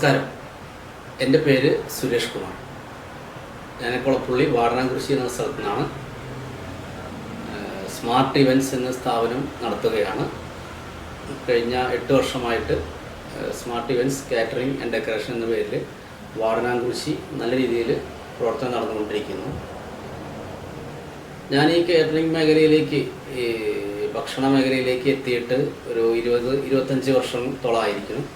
നമസ്കാരം. എൻ്റെ പേര് സുരേഷ് കുമാർ. ഞാൻ കൊളപ്പുള്ളി വാടനാംകുറിശി എന്ന സ്ഥലത്തു നിന്നാണ്. സ്മാർട്ട് ഇവൻറ്റ്സ് എന്ന സ്ഥാപനം നടത്തുകയാണ്. കഴിഞ്ഞ 8 വർഷമായിട്ട് smart events catering and decoration എന്ന പേരിൽ വാടനാംകുറിശി നല്ല രീതിയിൽ പ്രവർത്തനം നടന്നുകൊണ്ടിരിക്കുന്നു. ഞാൻ ഈ കാറ്ററിംഗ് മേഖലയിലേക്ക്, ഈ ഭക്ഷണ മേഖലയിലേക്ക് എത്തിയിട്ട് ഒരു 20-25 വർഷത്തോളമായിരിക്കുന്നു.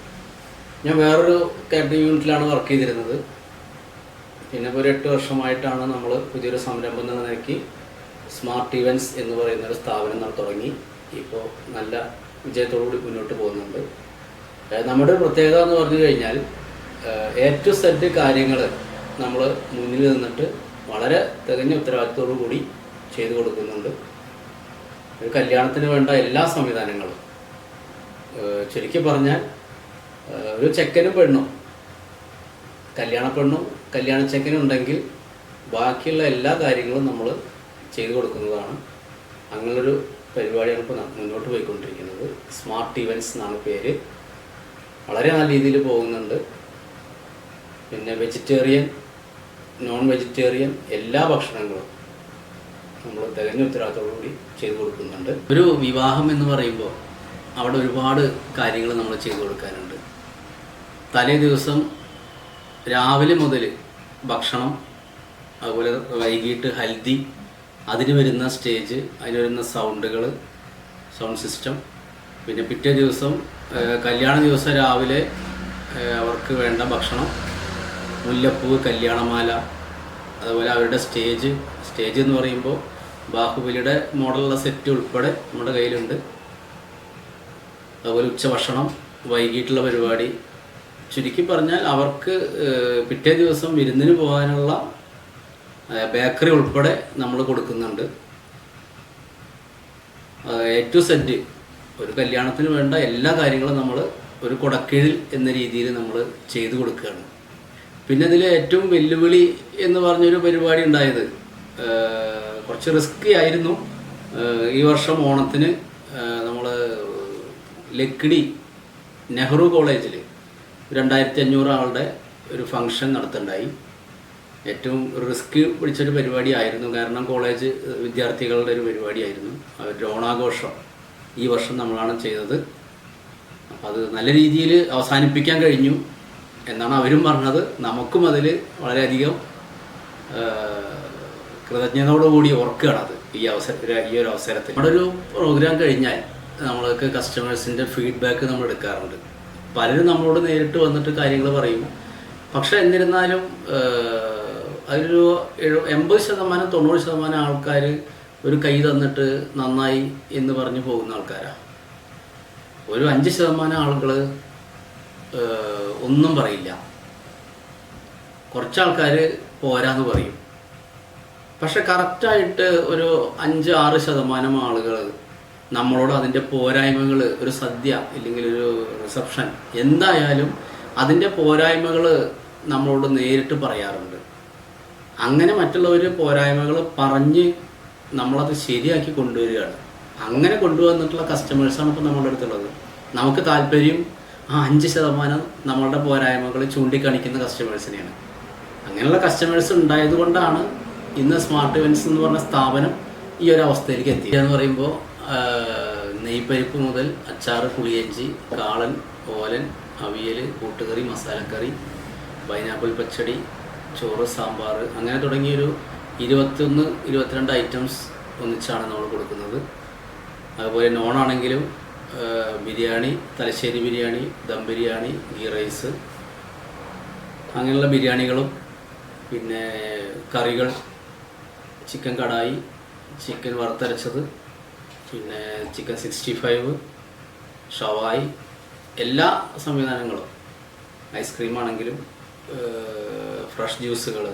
ഞാൻ വേറൊരു കാറ്ററിംഗ് യൂണിറ്റിലാണ് വർക്ക് ചെയ്തിരുന്നത്. പിന്നെ ഇപ്പോൾ ഒരു 8 വർഷമായിട്ടാണ് നമ്മൾ പുതിയൊരു സംരംഭം എന്ന നിലയ്ക്ക് സ്മാർട്ട് ഇവൻറ്റ്സ് എന്ന് പറയുന്നൊരു സ്ഥാപനം തുടങ്ങി. ഇപ്പോൾ നല്ല വിജയത്തോടുകൂടി മുന്നോട്ട് പോകുന്നുണ്ട്. നമ്മുടെ പ്രത്യേകത എന്ന് പറഞ്ഞു കഴിഞ്ഞാൽ A to Z കാര്യങ്ങൾ നമ്മൾ മുന്നിൽ നിന്നിട്ട് വളരെ തികഞ്ഞ ഉത്തരവാദിത്തത്തോടു കൂടി ചെയ്തു കൊടുക്കുന്നുണ്ട്. ഒരു കല്യാണത്തിന് വേണ്ട എല്ലാ സംവിധാനങ്ങളും, ചുരുക്കി പറഞ്ഞാൽ ഒരു ചെക്കനും പെണ്ണും, കല്യാണ പെണ്ണും കല്യാണ ചെക്കനും ഉണ്ടെങ്കിൽ ബാക്കിയുള്ള എല്ലാ കാര്യങ്ങളും നമ്മൾ ചെയ്തു കൊടുക്കുന്നതാണ്. അങ്ങനൊരു പരിപാടിയാണ് ഇപ്പോൾ മുന്നോട്ട് പോയിക്കൊണ്ടിരിക്കുന്നത്. സ്മാർട്ട് ഇവൻറ്റ്സ് എന്നാണ് പേര്. വളരെ നല്ല രീതിയിൽ പോകുന്നുണ്ട്. പിന്നെ വെജിറ്റേറിയൻ, നോൺ വെജിറ്റേറിയൻ എല്ലാ ഭക്ഷണങ്ങളും നമ്മൾ തികഞ്ഞ ഉത്തരവാദിത്തത്തോടുകൂടി ചെയ്തു കൊടുക്കുന്നുണ്ട്. ഒരു വിവാഹം എന്ന് പറയുമ്പോൾ അവിടെ ഒരുപാട് കാര്യങ്ങൾ നമ്മൾ ചെയ്തു കൊടുക്കാനുണ്ട്. തലേ ദിവസം രാവിലെ മുതൽ ഭക്ഷണം, അതുപോലെ വൈകിട്ട് ഹൽദി, അതിന് വരുന്ന സ്റ്റേജ്, അതിന് വരുന്ന സൗണ്ട് സിസ്റ്റം, പിന്നെ പിറ്റേ ദിവസം കല്യാണ ദിവസം രാവിലെ അവർക്ക് വേണ്ട ഭക്ഷണം, മുല്ലപ്പൂ, കല്യാണമാല, അതുപോലെ അവരുടെ സ്റ്റേജ് എന്ന് പറയുമ്പോൾ ബാഹുബലിയുടെ മോഡലുള്ള സെറ്റ് ഉൾപ്പെടെ നമ്മുടെ കയ്യിലുണ്ട്. അതുപോലെ ഉച്ചഭക്ഷണം, വൈകിട്ടുള്ള പരിപാടി. ചുരുക്കി പറഞ്ഞാൽ അവർക്ക് പിറ്റേ ദിവസം വിരുന്നിന് പോകാനുള്ള ബേക്കറി ഉൾപ്പെടെ നമ്മൾ കൊടുക്കുന്നുണ്ട്. A to Z ഒരു കല്യാണത്തിന് വേണ്ട എല്ലാ കാര്യങ്ങളും നമ്മൾ ഒരു കുടക്കീഴിൽ എന്ന രീതിയിൽ നമ്മൾ ചെയ്തു കൊടുക്കുകയാണ്. പിന്നെ ഇതിൽ ഏറ്റവും വെല്ലുവിളി എന്ന് പറഞ്ഞൊരു പരിപാടി ഉണ്ടായത്, കുറച്ച് റിസ്കി ആയിരുന്നു. ഈ വർഷം ഓണത്തിന് നമ്മൾ ലക്കിടി നെഹ്റു കോളേജിൽ 2500 ആളുടെ ഒരു ഫംഗ്ഷൻ നടത്തുന്നുണ്ടായി. ഏറ്റവും റിസ്ക് പിടിച്ചൊരു പരിപാടിയായിരുന്നു. കാരണം കോളേജ് വിദ്യാർത്ഥികളുടെ ഒരു പരിപാടിയായിരുന്നു. അവരുടെ ഓണാഘോഷം ഈ വർഷം നമ്മളാണ് ചെയ്തത്. അപ്പോൾ അത് നല്ല രീതിയിൽ അവസാനിപ്പിക്കാൻ കഴിഞ്ഞു എന്നാണ് അവരും പറഞ്ഞത്. നമുക്കും അതിൽ വളരെയധികം കൃതജ്ഞതയോടുകൂടി ഓർക്കുകയാണത് ഈ ഒരു അവസരത്തിൽ. നമ്മുടെ ഒരു പ്രോഗ്രാം കഴിഞ്ഞാൽ നമ്മൾക്ക് കസ്റ്റമേഴ്സിൻ്റെ ഫീഡ്ബാക്ക് നമ്മൾ എടുക്കാറുണ്ട്. പലരും നമ്മളോട് നേരിട്ട് വന്നിട്ട് കാര്യങ്ങൾ പറയും. പക്ഷേ എന്നിരുന്നാലും അതിലൊരു 80%, 90% ആൾക്കാർ ഒരു കൈ തന്നിട്ട് നന്നായി എന്ന് പറഞ്ഞ് പോകുന്ന ആൾക്കാരാണ്. ഒരു 5% ആളുകൾ ഒന്നും പറയില്ല. കുറച്ച് ആൾക്കാർ പോരാന്ന് പറയും. പക്ഷെ കറക്റ്റായിട്ട് ഒരു 5-6% ആളുകൾ നമ്മളോട് അതിൻ്റെ പോരായ്മകൾ, ഒരു സദ്യ ഇല്ലെങ്കിൽ ഒരു റിസപ്ഷൻ, എന്തായാലും അതിൻ്റെ പോരായ്മകൾ നമ്മളോട് നേരിട്ട് പറയാറുണ്ട്. അങ്ങനെ മറ്റുള്ളവർ പോരായ്മകൾ പറഞ്ഞ് നമ്മളത് ശരിയാക്കി കൊണ്ടുവരികയാണ്. അങ്ങനെ കൊണ്ടുവന്നിട്ടുള്ള കസ്റ്റമേഴ്സാണ് ഇപ്പോൾ നമ്മളുടെ അടുത്തുള്ളത്. നമുക്ക് താല്പര്യം 5% നമ്മളുടെ പോരായ്മകൾ ചൂണ്ടിക്കാണിക്കുന്ന കസ്റ്റമേഴ്സിനെയാണ്. അങ്ങനെയുള്ള കസ്റ്റമേഴ്സ് ഉണ്ടായത് കൊണ്ടാണ് ഇന്ന് സ്മാർട്ട് ഇവൻറ്റ്സ് എന്ന് പറഞ്ഞ സ്ഥാപനം ഈ ഒരു അവസ്ഥയിലേക്ക് എത്തിയെന്ന് പറയുമ്പോൾ നെയ്പരിപ്പ് മുതൽ അച്ചാറ്, പുളിയഞ്ചി, കാളൻ, ഓലൻ, അവിയൽ, കൂട്ടുകറി, മസാലക്കറി, പൈനാപ്പിൾ പച്ചടി, ചോറ്, സാമ്പാർ, അങ്ങനെ തുടങ്ങിയൊരു 21-22 ഐറ്റംസ് ഒന്നിച്ചാണ് നമ്മൾ കൊടുക്കുന്നത്. അതുപോലെ നോണാണെങ്കിലും ബിരിയാണി, തലശ്ശേരി ബിരിയാണി, ദം ബിരിയാണി, ഗീ റൈസ്, അങ്ങനെയുള്ള ബിരിയാണികളും, പിന്നെ കറികൾ, ചിക്കൻ കടായി, ചിക്കൻ വറുത്തരച്ചത്, പിന്നെ ചിക്കൻ 65, ഷവായി, എല്ലാ സംവിധാനങ്ങളും, ഐസ്ക്രീമാണെങ്കിലും ഫ്രഷ് ജ്യൂസുകൾ,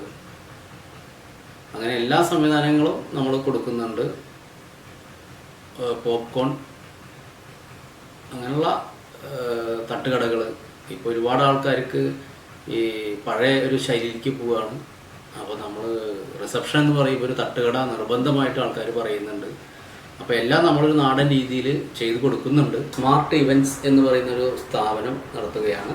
അങ്ങനെ എല്ലാ സംവിധാനങ്ങളും നമ്മൾ കൊടുക്കുന്നുണ്ട്. പോപ്കോൺ, അങ്ങനെയുള്ള തട്ടുകടകൾ. ഇപ്പോൾ ഒരുപാട് ആൾക്കാർക്ക് ഈ പഴയ ഒരു ശൈലിക്ക് പോവുകയാണ്. അപ്പോൾ നമ്മൾ റിസപ്ഷൻ എന്ന് പറയുമ്പോൾ ഒരു തട്ടുകട നിർബന്ധമായിട്ട് ആൾക്കാർ പറയുന്നുണ്ട്. അപ്പോൾ എല്ലാം നമ്മളൊരു നാടൻ രീതിയിൽ ചെയ്തു കൊടുക്കുന്നുണ്ട്. സ്മാർട്ട് ഇവൻറ്റ്സ് എന്ന് പറയുന്നൊരു സ്ഥാപനം നടത്തുകയാണ്.